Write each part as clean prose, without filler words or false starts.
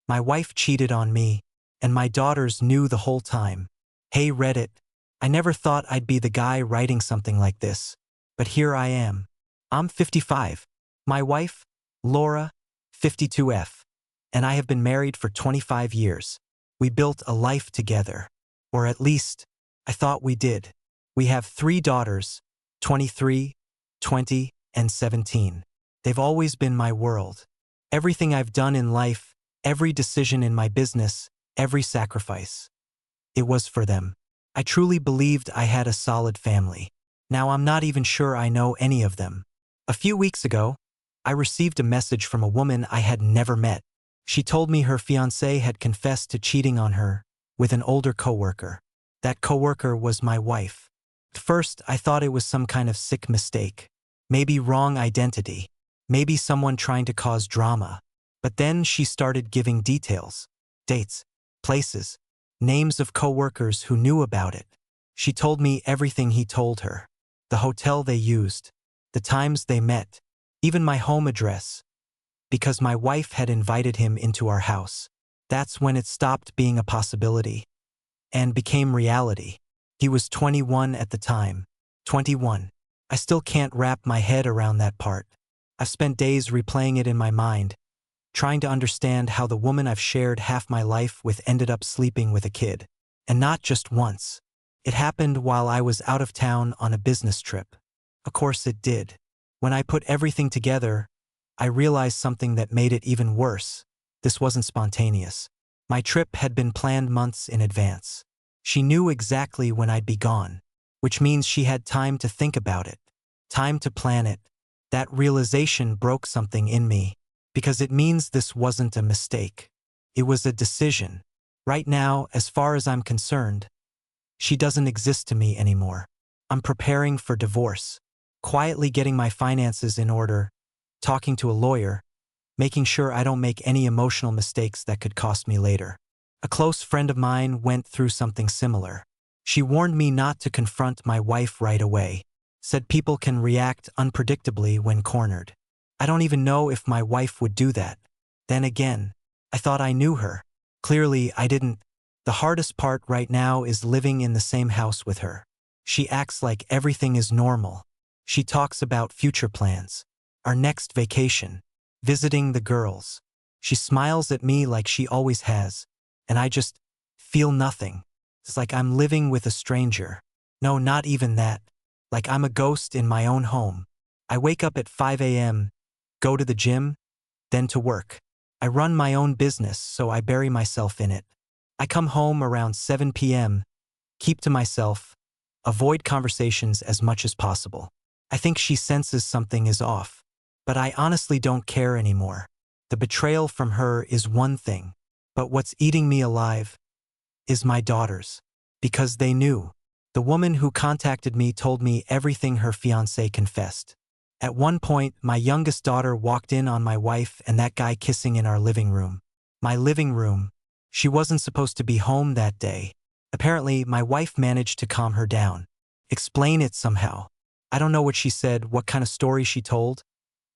My wife cheated on me, and my daughters knew the whole time. Hey Reddit, I never thought I'd be the guy writing something like this. But here I am. I'm 55. My wife, Laura, 52F. And I have been married for 25 years. We built a life together. Or at least, I thought we did. We have 3 daughters, 23, 20, and 17. They've always been my world. Everything I've done in life, every decision in my business, every sacrifice. It was for them. I truly believed I had a solid family. Now I'm not even sure I know any of them. A few weeks ago, I received a message from a woman I had never met. She told me her fiancé had confessed to cheating on her with an older coworker. That coworker was my wife. At first, I thought it was some kind of sick mistake. Maybe wrong identity. Maybe someone trying to cause drama. But then she started giving details. Dates, places, names of coworkers who knew about it. She told me everything he told her. The hotel they used. The times they met. Even my home address. Because my wife had invited him into our house. That's when it stopped being a possibility and became reality. He was 21 at the time. 21. I still can't wrap my head around that part. I've spent days replaying it in my mind, trying to understand how the woman I've shared half my life with ended up sleeping with a kid. And not just once. It happened while I was out of town on a business trip. Of course it did. When I put everything together, I realized something that made it even worse. This wasn't spontaneous. My trip had been planned months in advance. She knew exactly when I'd be gone, which means she had time to think about it, time to plan it. That realization broke something in me, because it means this wasn't a mistake. It was a decision. Right now, as far as I'm concerned, she doesn't exist to me anymore. I'm preparing for divorce, quietly getting my finances in order, talking to a lawyer, making sure I don't make any emotional mistakes that could cost me later. A close friend of mine went through something similar. She warned me not to confront my wife right away, said people can react unpredictably when cornered. I don't even know if my wife would do that. Then again, I thought I knew her. Clearly, I didn't. The hardest part right now is living in the same house with her. She acts like everything is normal. She talks about future plans, our next vacation, visiting the girls. She smiles at me like she always has, and I just feel nothing. It's like I'm living with a stranger. No, not even that. Like I'm a ghost in my own home. I wake up at 5 a.m., go to the gym, then to work. I run my own business, so I bury myself in it. I come home around 7 p.m., keep to myself, avoid conversations as much as possible. I think she senses something is off. But I honestly don't care anymore. The betrayal from her is one thing, but what's eating me alive is my daughters. Because they knew. The woman who contacted me told me everything her fiancé confessed. At one point, my youngest daughter walked in on my wife and that guy kissing in our living room. My living room. She wasn't supposed to be home that day. Apparently, my wife managed to calm her down. Explain it somehow. I don't know what she said, what kind of story she told,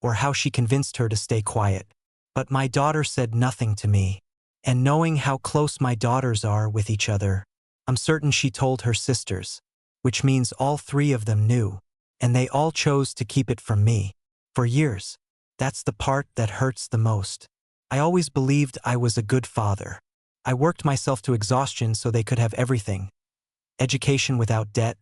or how she convinced her to stay quiet. But my daughter said nothing to me. And knowing how close my daughters are with each other, I'm certain she told her sisters, which means all 3 of them knew, and they all chose to keep it from me. For years. That's the part that hurts the most. I always believed I was a good father. I worked myself to exhaustion so they could have everything. Education without debt,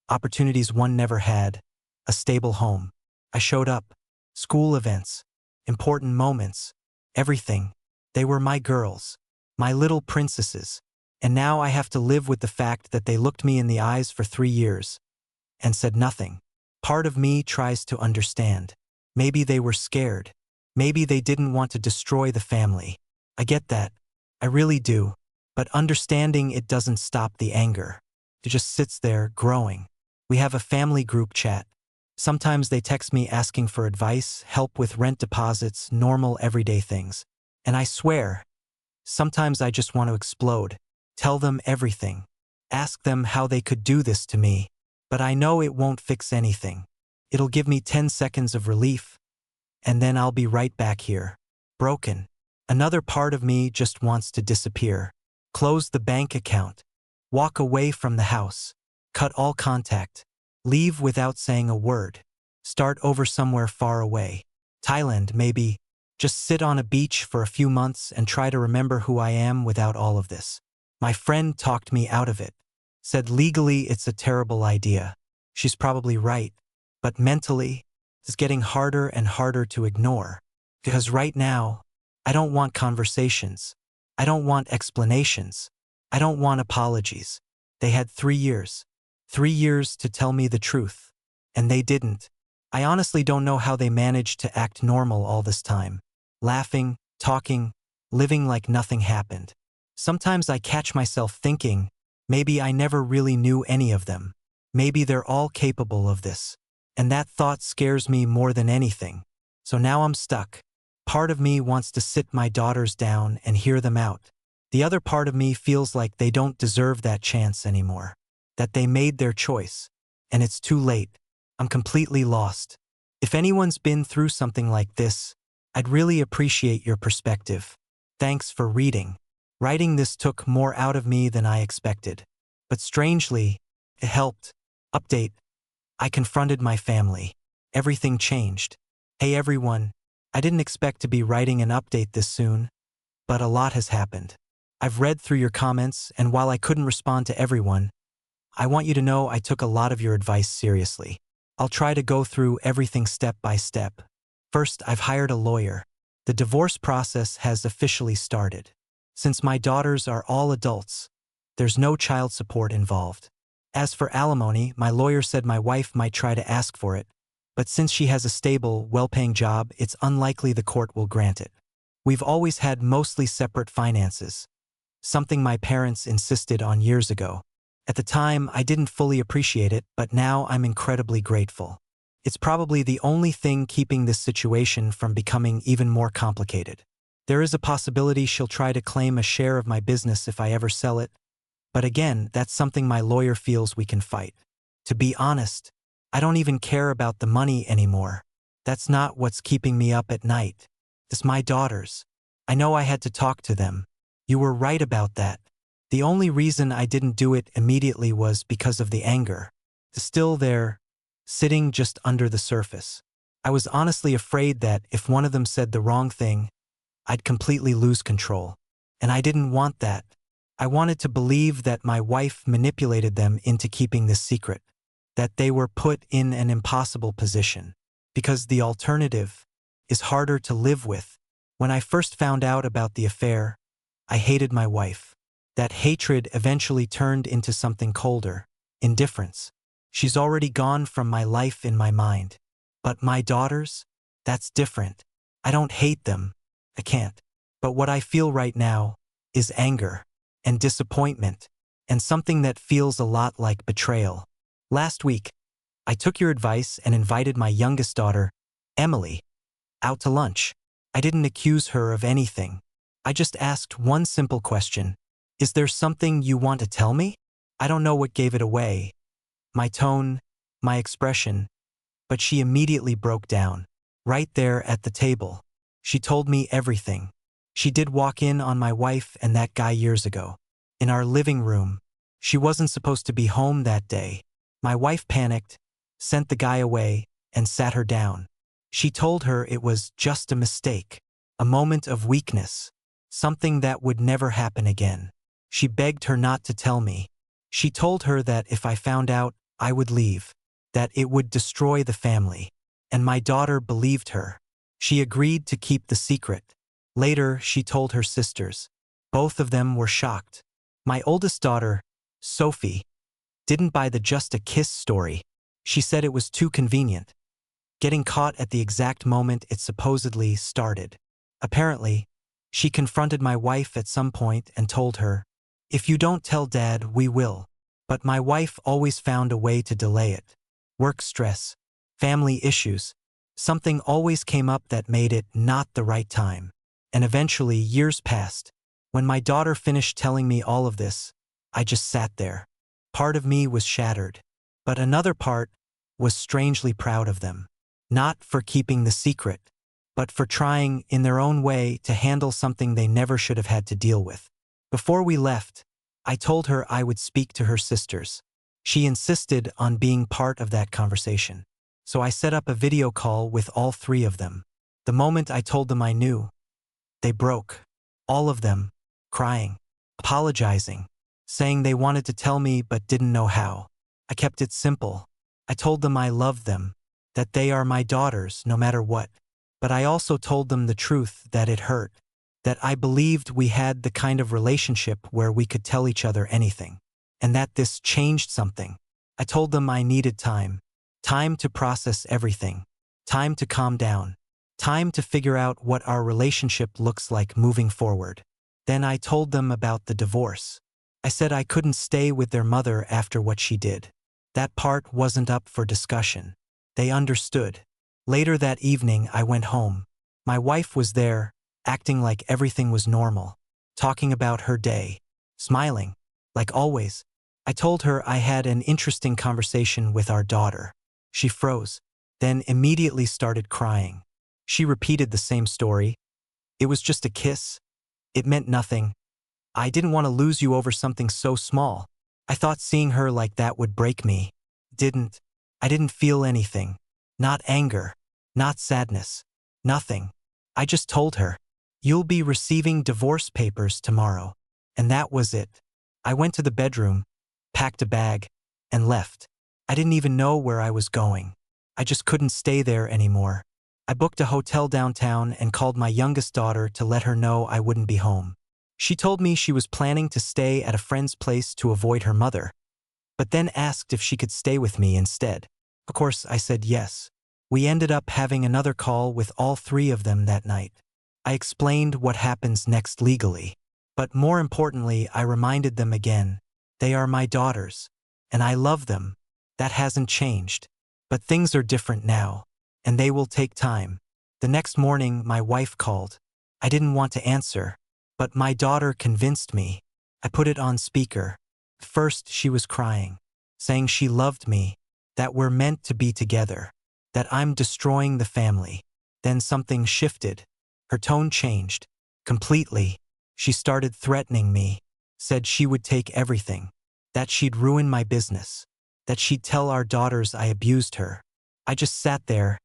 opportunities one never had, a stable home. I showed up. School events, important moments, everything. They were my girls, my little princesses. And now I have to live with the fact that they looked me in the eyes for 3 years and said nothing. Part of me tries to understand. Maybe they were scared. Maybe they didn't want to destroy the family. I get that. I really do. But understanding it doesn't stop the anger. It just sits there, growing. We have a family group chat. Sometimes they text me asking for advice, help with rent deposits, normal everyday things. And I swear, sometimes I just want to explode. Tell them everything. Ask them how they could do this to me. But I know it won't fix anything. It'll give me 10 seconds of relief, and then I'll be right back here. Broken. Another part of me just wants to disappear. Close the bank account. Walk away from the house. Cut all contact. Leave without saying a word. Start over somewhere far away. Thailand, maybe. Just sit on a beach for a few months and try to remember who I am without all of this. My friend talked me out of it. Said legally it's a terrible idea. She's probably right. But mentally, it's getting harder and harder to ignore. Because right now, I don't want conversations. I don't want explanations. I don't want apologies. They had 3 years. 3 years to tell me the truth. And they didn't. I honestly don't know how they managed to act normal all this time. Laughing, talking, living like nothing happened. Sometimes I catch myself thinking, maybe I never really knew any of them. Maybe they're all capable of this. And that thought scares me more than anything. So now I'm stuck. Part of me wants to sit my daughters down and hear them out. The other part of me feels like they don't deserve that chance anymore. That they made their choice. And it's too late. I'm completely lost. If anyone's been through something like this, I'd really appreciate your perspective. Thanks for reading. Writing this took more out of me than I expected. But strangely, it helped. Update. I confronted my family. Everything changed. Hey everyone, I didn't expect to be writing an update this soon, but a lot has happened. I've read through your comments, and while I couldn't respond to everyone, I want you to know I took a lot of your advice seriously. I'll try to go through everything step by step. First, I've hired a lawyer. The divorce process has officially started. Since my daughters are all adults, there's no child support involved. As for alimony, my lawyer said my wife might try to ask for it, but since she has a stable, well-paying job, it's unlikely the court will grant it. We've always had mostly separate finances, something my parents insisted on years ago. At the time, I didn't fully appreciate it, but now I'm incredibly grateful. It's probably the only thing keeping this situation from becoming even more complicated. There is a possibility she'll try to claim a share of my business if I ever sell it, but again, that's something my lawyer feels we can fight. To be honest, I don't even care about the money anymore. That's not what's keeping me up at night. It's my daughters. I know I had to talk to them. You were right about that. The only reason I didn't do it immediately was because of the anger. It's still there, sitting just under the surface. I was honestly afraid that if one of them said the wrong thing, I'd completely lose control. And I didn't want that. I wanted to believe that my wife manipulated them into keeping this secret, that they were put in an impossible position, because the alternative is harder to live with. When I first found out about the affair, I hated my wife. That hatred eventually turned into something colder, indifference. She's already gone from my life in my mind. But my daughters? That's different. I don't hate them. I can't. But what I feel right now is anger and disappointment and something that feels a lot like betrayal. Last week, I took your advice and invited my youngest daughter, Emily, out to lunch. I didn't accuse her of anything. I just asked one simple question. Is there something you want to tell me? I don't know what gave it away. My tone, my expression, but she immediately broke down. Right there at the table. She told me everything. She did walk in on my wife and that guy years ago. In our living room. She wasn't supposed to be home that day. My wife panicked, sent the guy away, and sat her down. She told her it was just a mistake, a moment of weakness, something that would never happen again. She begged her not to tell me. She told her that if I found out, I would leave, that it would destroy the family. And my daughter believed her. She agreed to keep the secret. Later, she told her sisters. Both of them were shocked. My oldest daughter, Sophie, didn't buy the just a kiss story. She said it was too convenient, getting caught at the exact moment it supposedly started. Apparently, she confronted my wife at some point and told her, "If you don't tell Dad, we will." But my wife always found a way to delay it. Work stress, family issues, something always came up that made it not the right time. And eventually, years passed. When my daughter finished telling me all of this, I just sat there. Part of me was shattered, but another part was strangely proud of them. Not for keeping the secret, but for trying, in their own way, to handle something they never should have had to deal with. Before we left, I told her I would speak to her sisters. She insisted on being part of that conversation. So I set up a video call with all three of them. The moment I told them I knew, they broke. All of them, crying, apologizing, saying they wanted to tell me but didn't know how. I kept it simple. I told them I loved them, that they are my daughters no matter what. But I also told them the truth, that it hurt, that I believed we had the kind of relationship where we could tell each other anything, and that this changed something. I told them I needed time to process everything, time to calm down, time to figure out what our relationship looks like moving forward. Then I told them about the divorce. I said I couldn't stay with their mother after what she did. That part wasn't up for discussion. They understood. Later that evening, I went home. My wife was there, acting like everything was normal, talking about her day, smiling, like always. I told her I had an interesting conversation with our daughter. She froze, then immediately started crying. She repeated the same story. It was just a kiss. It meant nothing. I didn't want to lose you over something so small. I thought seeing her like that would break me. I didn't feel anything. Not anger, not sadness, nothing. I just told her, "You'll be receiving divorce papers tomorrow." And that was it. I went to the bedroom, packed a bag, and left. I didn't even know where I was going. I just couldn't stay there anymore. I booked a hotel downtown and called my youngest daughter to let her know I wouldn't be home. She told me she was planning to stay at a friend's place to avoid her mother, but then asked if she could stay with me instead. Of course, I said yes. We ended up having another call with all three of them that night. I explained what happens next legally, but more importantly, I reminded them again, they are my daughters, and I love them. That hasn't changed. But things are different now, and they will take time. The next morning, my wife called. I didn't want to answer, but my daughter convinced me. I put it on speaker. First, she was crying, saying she loved me, that we're meant to be together, that I'm destroying the family. Then something shifted. Her tone changed. Completely. She started threatening me, said she would take everything, that she'd ruin my business, that she'd tell our daughters I abused her. I just sat there,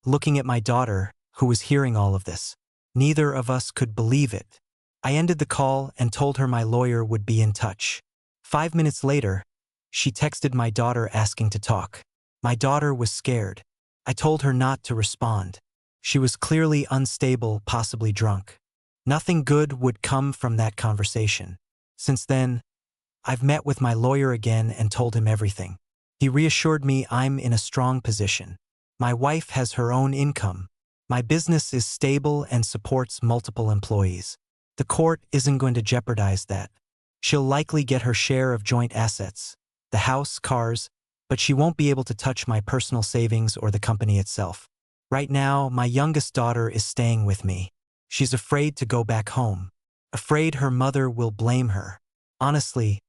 looking at my daughter, who was hearing all of this. Neither of us could believe it. I ended the call and told her my lawyer would be in touch. 5 minutes later, she texted my daughter asking to talk. My daughter was scared. I told her not to respond. She was clearly unstable, possibly drunk. Nothing good would come from that conversation. Since then, I've met with my lawyer again and told him everything. He reassured me I'm in a strong position. My wife has her own income. My business is stable and supports multiple employees. The court isn't going to jeopardize that. She'll likely get her share of joint assets, the house, cars, but she won't be able to touch my personal savings or the company itself. Right now, my youngest daughter is staying with me. She's afraid to go back home, afraid her mother will blame her. Honestly,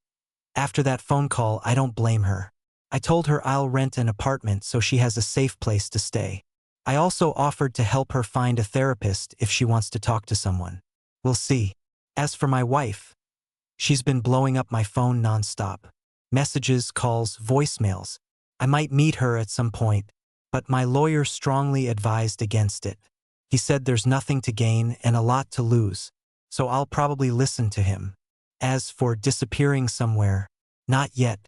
after that phone call, I don't blame her. I told her I'll rent an apartment so she has a safe place to stay. I also offered to help her find a therapist if she wants to talk to someone. We'll see. As for my wife, she's been blowing up my phone nonstop. Messages, calls, voicemails. I might meet her at some point, but my lawyer strongly advised against it. He said there's nothing to gain and a lot to lose, so I'll probably listen to him. As for disappearing somewhere, not yet.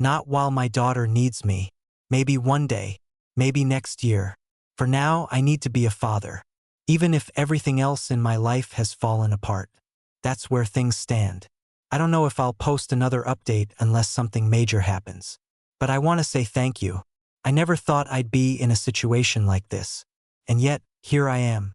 Not while my daughter needs me. Maybe one day, maybe next year. For now, I need to be a father. Even if everything else in my life has fallen apart. That's where things stand. I don't know if I'll post another update unless something major happens. But I want to say thank you. I never thought I'd be in a situation like this. And yet, here I am.